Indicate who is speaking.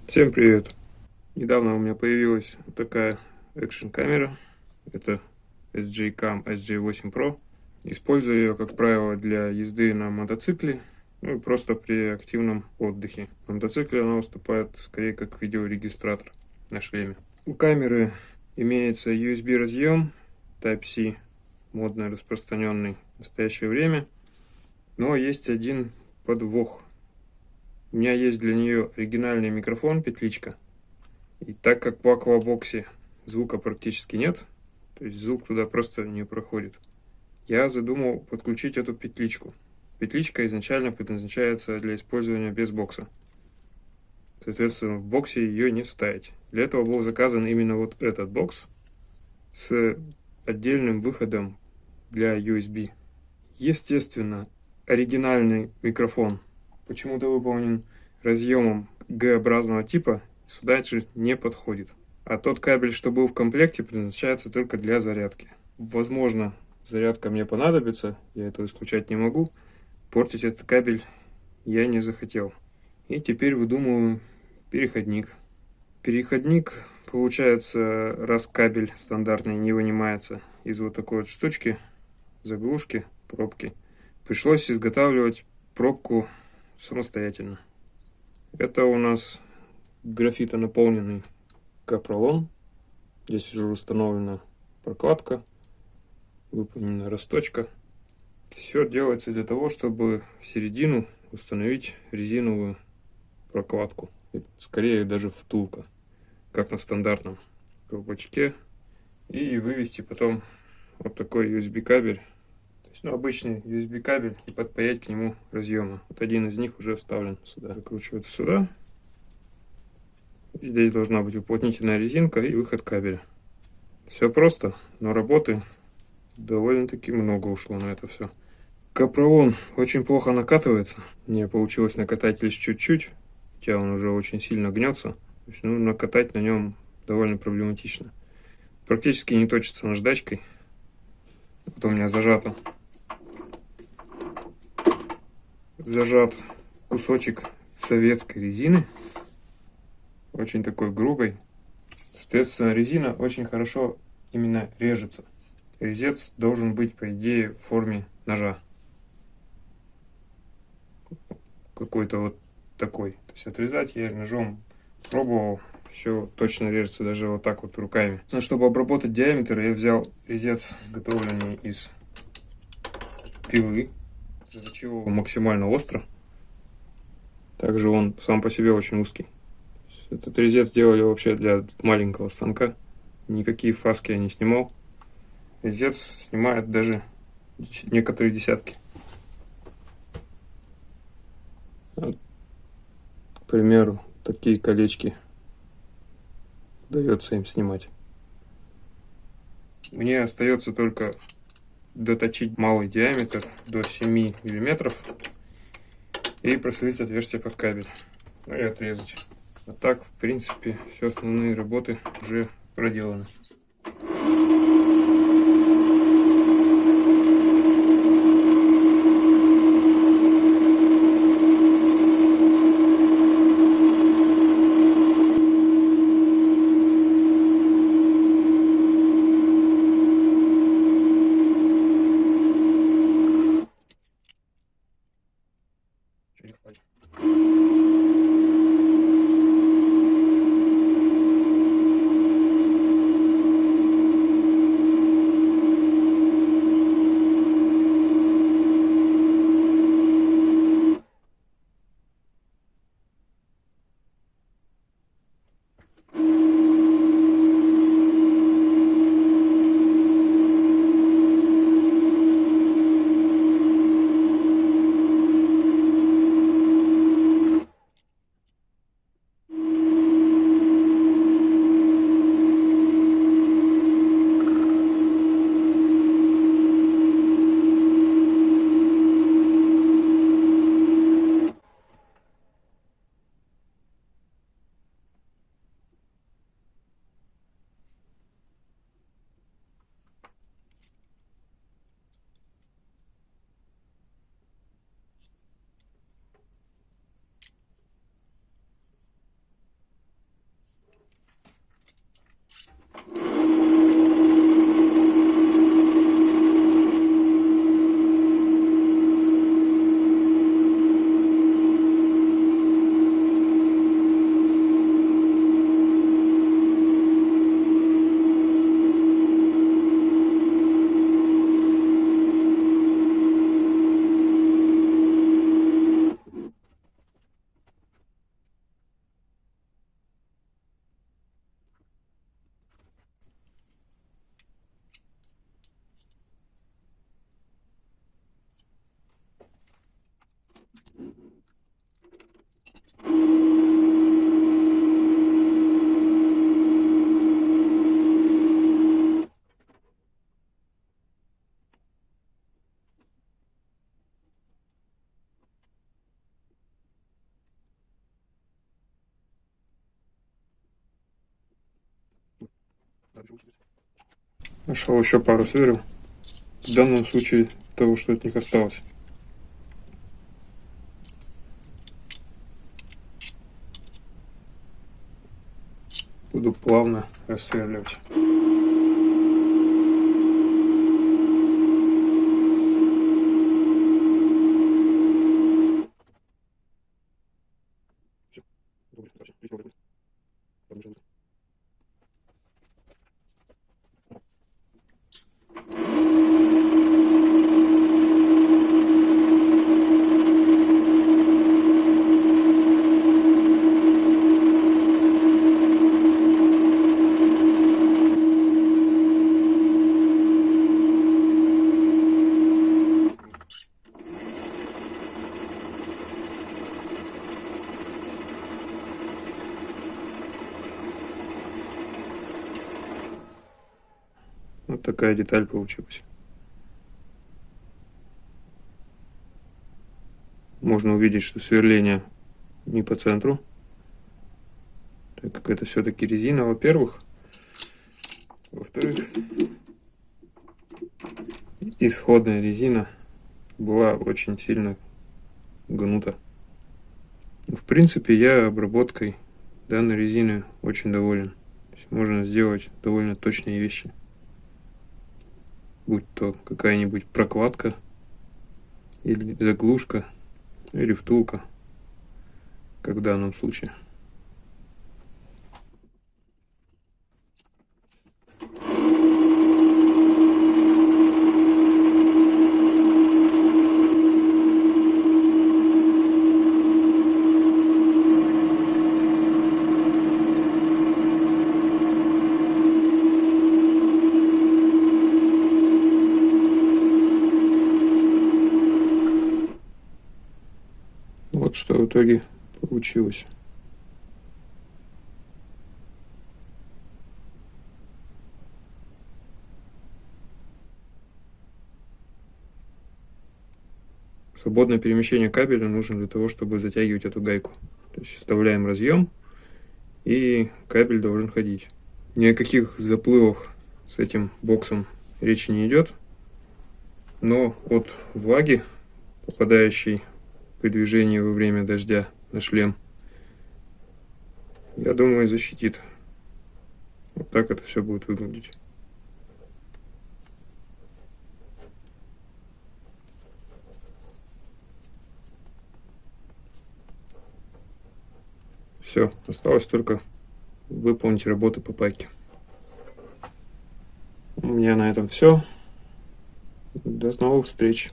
Speaker 1: Всем привет! Недавно у меня появилась вот такая экшн камера. Это SJ-Cam SJ8 Pro. Использую ее, как правило, для езды на мотоцикле, ну и просто при активном отдыхе. На мотоцикле она выступает скорее как видеорегистратор на шлеме. У камеры имеется USB разъем Type-C, модный, распространенный в настоящее время. Но есть один подвох. У меня есть для нее оригинальный микрофон, петличка. И так как в аквабоксе звука практически нет, то есть звук туда просто не проходит, я задумал подключить эту петличку. Петличка изначально предназначается для использования без бокса. Соответственно, в боксе ее не вставить. Для этого был заказан именно вот этот бокс с отдельным выходом для USB. Естественно, оригинальный микрофон почему-то выполнен разъемом Г-образного типа, сюда же не подходит. А тот кабель, что был в комплекте, предназначается только для зарядки. Возможно, зарядка мне понадобится, я этого исключать не могу. Портить этот кабель я не захотел. И теперь выдумываю переходник. Переходник, получается, раз кабель стандартный не вынимается из вот такой вот штучки, заглушки, пробки, пришлось изготавливать пробку самостоятельно. Это у нас графитонаполненный капролон. Здесь уже установлена прокладка, выполнена росточка. Все делается для того, чтобы в середину установить резиновую прокладку. Скорее даже втулка, как на стандартном колпачке. И вывести потом вот такой USB кабель. Обычный USB кабель и подпаять к нему разъемы. Вот один из них уже вставлен сюда. Закручивается сюда. Здесь должна быть уплотнительная резинка и выход кабеля. Все просто, но работы довольно-таки много ушло на это все. Капролон очень плохо накатывается. Мне получилось накатать лишь чуть-чуть, хотя он уже очень сильно гнется. То есть, накатать на нем довольно проблематично. Практически не точится наждачкой. Вот у меня зажат кусочек советской резины, очень такой грубой. Соответственно, резина очень хорошо именно режется. Резец должен быть, по идее, в форме ножа. Какой-то вот такой. То есть отрезать я ножом пробовал, все точно режется, даже вот так вот руками. Но чтобы обработать диаметр, я взял резец, изготовленный из пилы, заточил его максимально остро. Также он сам по себе очень узкий. Этот резец делали вообще для маленького станка. Никакие фаски я не снимал. Резец снимает даже некоторые десятки. Вот, к примеру, такие колечки удается им снимать. Мне остается только доточить малый диаметр до 7 мм и просверлить отверстие под кабель. Ну и отрезать. А так, в принципе, все основные работы уже проделаны. Нашел еще пару сверл. В данном случае того, что от них осталось. Буду плавно рассверливать. Вот такая деталь получилась. Можно увидеть, что сверление не по центру, так как это все-таки резина, во-первых. Во-вторых, исходная резина была очень сильно гнута. В принципе, я обработкой данной резины очень доволен. То есть можно сделать довольно точные вещи. Будь то какая-нибудь прокладка, или заглушка, или втулка, как в данном случае. Вот что в итоге получилось. Свободное перемещение кабеля нужно для того, чтобы затягивать эту гайку. То есть вставляем разъем, и кабель должен ходить. Ни о каких заплывах с этим боксом речи не идет, но от влаги, попадающей при движении во время дождя на шлем, я думаю, защитит. Вот так это все будет выглядеть. Все, осталось только выполнить работу по пайке. У меня на этом все. До новых встреч.